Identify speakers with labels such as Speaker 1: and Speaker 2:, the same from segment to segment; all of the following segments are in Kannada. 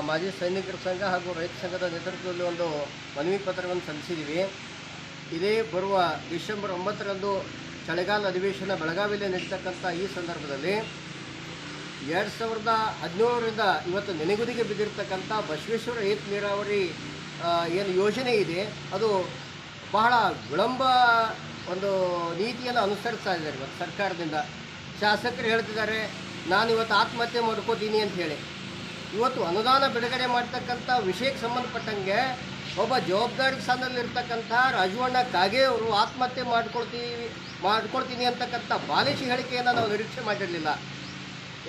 Speaker 1: ಮಾಜಿ ಸೈನಿಕರ ಸಂಘ ಹಾಗೂ ರೈತ ಸಂಘದ ನೇತೃತ್ವದಲ್ಲಿ ಒಂದು ಮನವಿ ಪತ್ರವನ್ನು ಸಲ್ಲಿಸಿದ್ದೀವಿ. ಇದೇ ಬರುವ ಡಿಸೆಂಬರ್ 9ರಂದು ಚಳಿಗಾಲ ಅಧಿವೇಶನ ಬೆಳಗಾವಿಯಲ್ಲಿ ನಡೀತಕ್ಕಂಥ ಈ ಸಂದರ್ಭದಲ್ಲಿ 2017ರಿಂದ ಇವತ್ತು ನೆನೆಗುದಿಗೆ ಬಿದ್ದಿರತಕ್ಕಂಥ ಬಸವೇಶ್ವರ ಏತ ನೀರಾವರಿ ಏನು ಯೋಜನೆ ಇದೆ ಅದು ಬಹಳ ವಿಳಂಬ ಒಂದು ನೀತಿಯನ್ನು ಅನುಸರಿಸ್ತಾ ಇದ್ದಾರೆ. ಇವತ್ತು ಸರ್ಕಾರದಿಂದ ಶಾಸಕರು ಹೇಳ್ತಿದ್ದಾರೆ ನಾನು ಇವತ್ತು ಆತ್ಮಹತ್ಯೆ ಮಾಡ್ಕೋತೀನಿ ಅಂತ ಹೇಳಿ. ಇವತ್ತು ಅನುದಾನ ಬಿಡುಗಡೆ ಮಾಡ್ತಕ್ಕಂಥ ವಿಷಯಕ್ಕೆ ಸಂಬಂಧಪಟ್ಟಂಗೆ ಒಬ್ಬ ಜವಾಬ್ದಾರಿ ಸ್ಥಾನದಲ್ಲಿರ್ತಕ್ಕಂಥ ರಾಜವಣ್ಣ ಕಾಗೆ ಅವರು ಆತ್ಮಹತ್ಯೆ ಮಾಡ್ಕೊಳ್ತೀನಿ ಅಂತಕ್ಕಂಥ ಬಾಲಿಶಿ ಹೇಳಿಕೆಯನ್ನು ನಾವು ನಿರೀಕ್ಷೆ ಮಾಡಿರಲಿಲ್ಲ.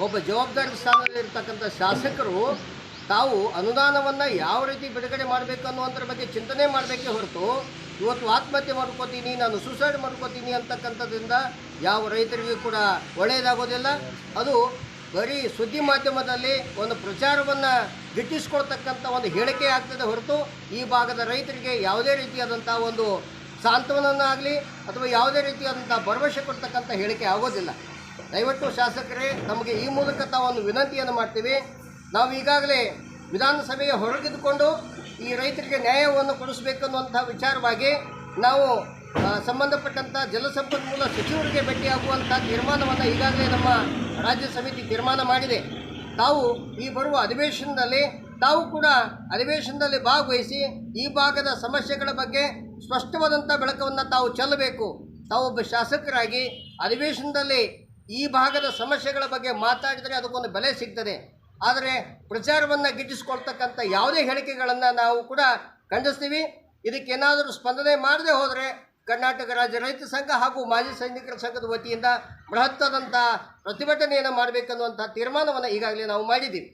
Speaker 1: ಒಬ್ಬ ಜವಾಬ್ದಾರಿ ಸ್ಥಾನದಲ್ಲಿರ್ತಕ್ಕಂಥ ಶಾಸಕರು ತಾವು ಅನುದಾನವನ್ನು ಯಾವ ರೀತಿ ಬಿಡುಗಡೆ ಮಾಡಬೇಕು ಅನ್ನುವಂಥರ ಬಗ್ಗೆ ಚಿಂತನೆ ಮಾಡಬೇಕೇ ಹೊರತು ಇವತ್ತು ಆತ್ಮಹತ್ಯೆ ಮಾಡ್ಕೋತೀನಿ, ನಾನು ಸೂಸೈಡ್ ಮಾಡ್ಕೋತೀನಿ ಅಂತಕ್ಕಂಥದ್ರಿಂದ ಯಾವ ರೈತರಿಗೂ ಕೂಡ ಒಳ್ಳೆಯದಾಗೋದಿಲ್ಲ. ಅದು ಬರೀ ಸುದ್ದಿ ಮಾಧ್ಯಮದಲ್ಲಿ ಒಂದು ಪ್ರಚಾರವನ್ನು ಗಿಟ್ಟಿಸ್ಕೊಳ್ತಕ್ಕಂಥ ಒಂದು ಹೇಳಿಕೆ ಆಗ್ತದೆ ಹೊರತು ಈ ಭಾಗದ ರೈತರಿಗೆ ಯಾವುದೇ ರೀತಿಯಾದಂಥ ಒಂದು ಸಾಂತ್ವನನ್ನಾಗಲಿ ಅಥವಾ ಯಾವುದೇ ರೀತಿಯಾದಂಥ ಭರವಸೆ ಕೊಡ್ತಕ್ಕಂಥ ಹೇಳಿಕೆ ಆಗೋದಿಲ್ಲ. ದಯವಿಟ್ಟು ಶಾಸಕರೇ, ನಮಗೆ ಈ ಮೂಲಕ ತಾವೊಂದು ವಿನಂತಿಯನ್ನು ಮಾಡ್ತೀವಿ. ನಾವು ಈಗಾಗಲೇ ವಿಧಾನಸಭೆಯ ಹೊರಗಿದ್ದುಕೊಂಡು ಈ ರೈತರಿಗೆ ನ್ಯಾಯವನ್ನು ಕೊಡಿಸಬೇಕನ್ನುವಂಥ ವಿಚಾರವಾಗಿ ನಾವು ಸಂಬಂಧಪಟ್ಟಂಥ ಜಲಸಂಪನ್ಮೂಲ ಸಚಿವರಿಗೆ ಭೇಟಿಯಾಗುವಂಥ ತೀರ್ಮಾನವನ್ನು ಈಗಾಗಲೇ ನಮ್ಮ ರಾಜ್ಯ ಸಮಿತಿ ತೀರ್ಮಾನ ಮಾಡಿದೆ. ತಾವು ಈ ಬರುವ ಅಧಿವೇಶನದಲ್ಲಿ ತಾವು ಕೂಡ ಅಧಿವೇಶನದಲ್ಲಿ ಭಾಗವಹಿಸಿ ಈ ಭಾಗದ ಸಮಸ್ಯೆಗಳ ಬಗ್ಗೆ ಸ್ಪಷ್ಟವಾದಂಥ ಬೆಳಕನ್ನು ತಾವು ಚೆಲ್ಲಬೇಕು. ತಾವು ಒಬ್ಬ ಶಾಸಕರಾಗಿ ಅಧಿವೇಶನದಲ್ಲಿ ಈ ಭಾಗದ ಸಮಸ್ಯೆಗಳ ಬಗ್ಗೆ ಮಾತಾಡಿದರೆ ಅದಕ್ಕೊಂದು ಬೆಲೆ ಸಿಗ್ತದೆ. ಆದರೆ ಪ್ರಚಾರವನ್ನು ಗಿಟ್ಟಿಸ್ಕೊಳ್ತಕ್ಕಂಥ ಯಾವುದೇ ಹೇಳಿಕೆಗಳನ್ನು ನಾವು ಕೂಡ ಖಂಡಿಸ್ತೀವಿ. ಇದಕ್ಕೇನಾದರೂ ಸ್ಪಂದನೆ ಮಾಡದೆ ಹೋದರೆ ಕರ್ನಾಟಕ ರಾಜ್ಯ ರೈತ ಸಂಘ ಹಾಗೂ ಮಾಜಿ ಸೈನಿಕರ ಸಂಘದ ವತಿಯಿಂದ ಬೃಹತ್ತಾದಂಥ ಪ್ರತಿಭಟನೆಯನ್ನು ಮಾಡಬೇಕನ್ನುವಂಥ ತೀರ್ಮಾನವನ್ನು ಈಗಾಗಲೇ ನಾವು ಮಾಡಿದ್ದೀವಿ.